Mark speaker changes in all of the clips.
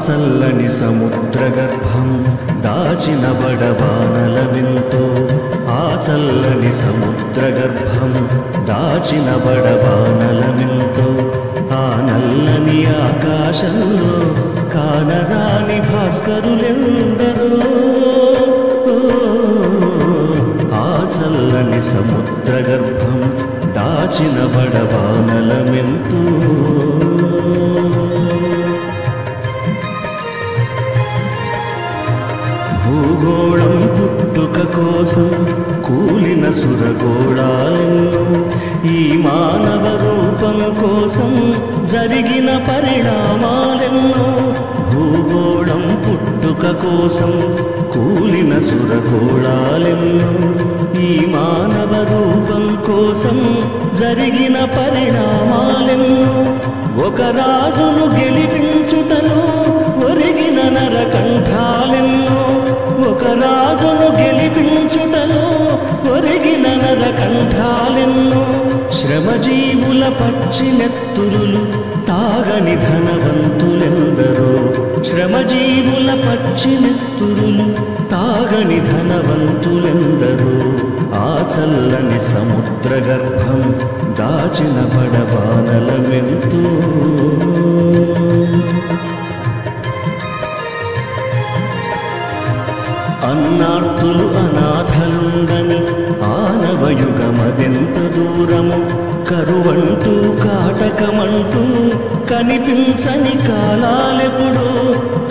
Speaker 1: చల్లని సముద్రగర్భం దాచిన బడబానలమెంతో ఆ చల్లని సముద్రగర్భం దాచిన బడబానలమెంతో ఆ నల్లని ఆకాశంలో కానరాని భాస్కరులెందరో ఆ చల్లని సముద్రగర్భం దాచిన బడబానలమెంతో భూగోళం పుట్టుక కోసం కూలిన సురగోళాలెన్నో ఈ మానవ రూపం కోసం జరిగిన పరిణామాలెన్నో భూగోళం పుట్టుక కోసం కూలిన సురగోళాలెన్నో ఈ మానవ రూపం కోసం జరిగిన పరిణామాలెన్నో ఒక రాజును గెలిపించుటలో ఒరిగిన నరకంఠాలెన్నో ఒక రాజును గెలిపించుటలో ఒరిగిన నరకంఠాలెన్నో శ్రమజీవుల పచ్చినెత్తురులు తాగని ధనవంతులెందరో శ్రమజీవుల పచ్చినెత్తురులు తాగని ధనవంతులెందరో ఆ చల్లని సముద్రగర్భం దాచిన బడబానలమెంతో అన్నార్తులు అనాథలుండని ఆనవయుగమదెంత దూరము కరువంటూ కాటకమంటూ కనిపించని కాలాలెప్పుడో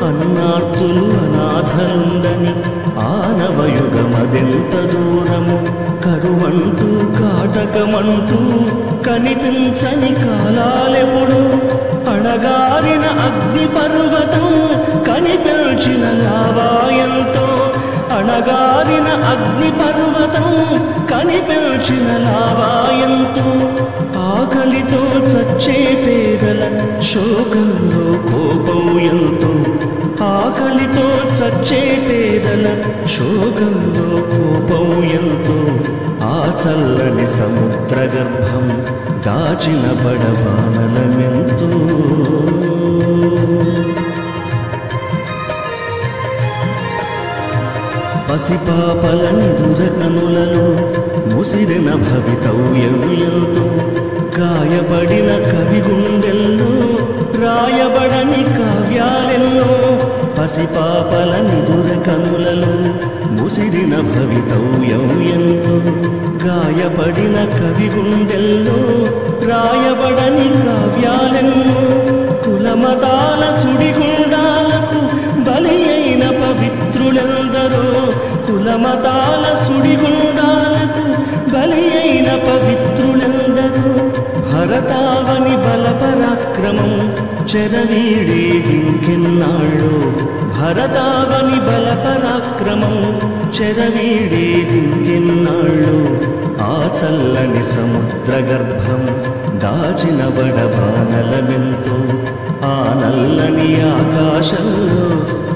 Speaker 1: అన్నార్తులు అనాథలుండని ఆనవయుగమదెంత దూరము కరువంటూ కాటకమంటూ కనిపించని కాలాలెప్పుడో అణగారిన అగ్ని పర్వతం కనిపించిన లావాయంతో అణగారిన అగ్ని పర్వతం కనిపించిన లావాయంతో ఆకలితో చచ్చే పేదల శోకంలో కోపం ఎంతో ఆకలితో చచ్చే పేదల శోకంలో కోపం ఎంతో ఆ చల్లని సముద్రగర్భం దాచిన బడబానలమెంతో పసిపాపల నిదురకనులలో ముసిరిన భవితవ్యం ఎంతో గాయపడిన కవి గుండెల్లో రాయబడని కావ్యాలెన్నో పసిపాపల నిదురకనులలో ముసిరిన భవితవ్యం ఎంతో గాయపడిన కవి గుండెల్లో రాయబడని కావ్యాలెన్నో కులమతాల సుడిగుండాలకు బలి అయిన పవిత్రులెందరో కులమతాల సుడిగుండాలకు బలి అయిన పవిత్రులెందరో భరతావని బలపరాక్రమం చెరవీడేదింకెన్నాళ్ళో భరతావని బలపరాక్రమం చెరవీడేదింకెన్నాళ్ళో ఆ చల్లని సముద్రగర్భం దాచిన బడబానలమెంతో ఆ నల్లని ఆకాశంలో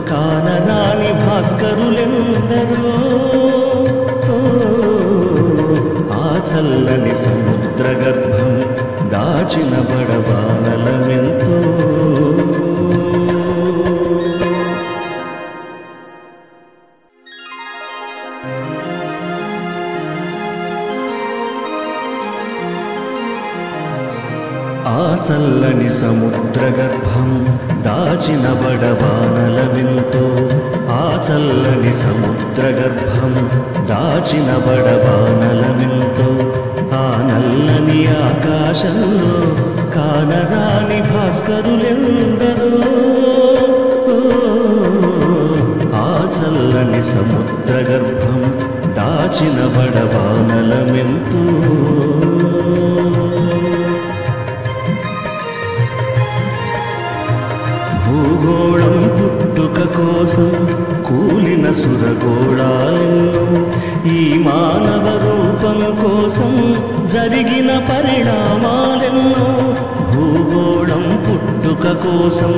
Speaker 1: కానరాని భాస్కరులెందరో ఆ చల్లని సముద్రగర్భం దాచిన బడబానలమెంతో ఆ చల్లని సముద్రగర్భం దాచిన బడబానలమెంతో ఆ చల్లని సముద్రగర్భం దాచిన బడబానలమెంతో ఆ నల్లని ఆకాశంలో కానరాని భాస్కరులెందరో ఆ చల్లని సముద్రగర్భం దాచిన బడబానలమెంతో భూగోళం పుట్టుక కోసం కూలిన సురగోళాలెన్నో ఈ మానవ రూపం కోసం జరిగిన పరిణామాలెన్నో భూగోళం పుట్టుక కోసం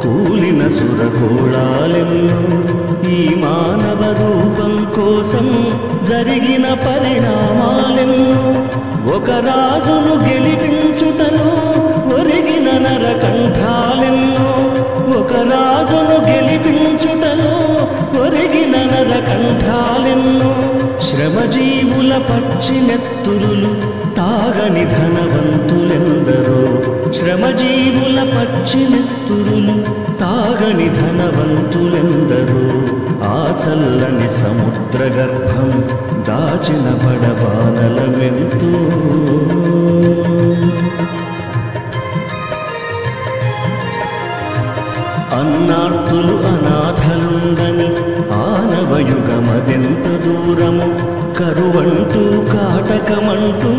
Speaker 1: కూలిన సురగోళాలెన్నో ఈ మానవ రూపం కోసం జరిగిన పరిణామాలెన్నో ఒక రాజును గెలిపించుటలో ఒరిగిన నరకంఠాలెన్నో ఒక రాజు నరకంఠాలెన్నో శ్రమజీవుల పచ్చినెత్తురులు తాగని ధనవంతులెందరో శ్రమజీవుల పచ్చినెత్తురులు తాగని ధనవంతులెందరో ఆ చల్లని సముద్ర గర్భం దాచిన బడబానలమెంతో అన్నార్తులు అనాథలుండని ఆనవయుగమదెంత దూరము కరువంటూ కాటకమంటూ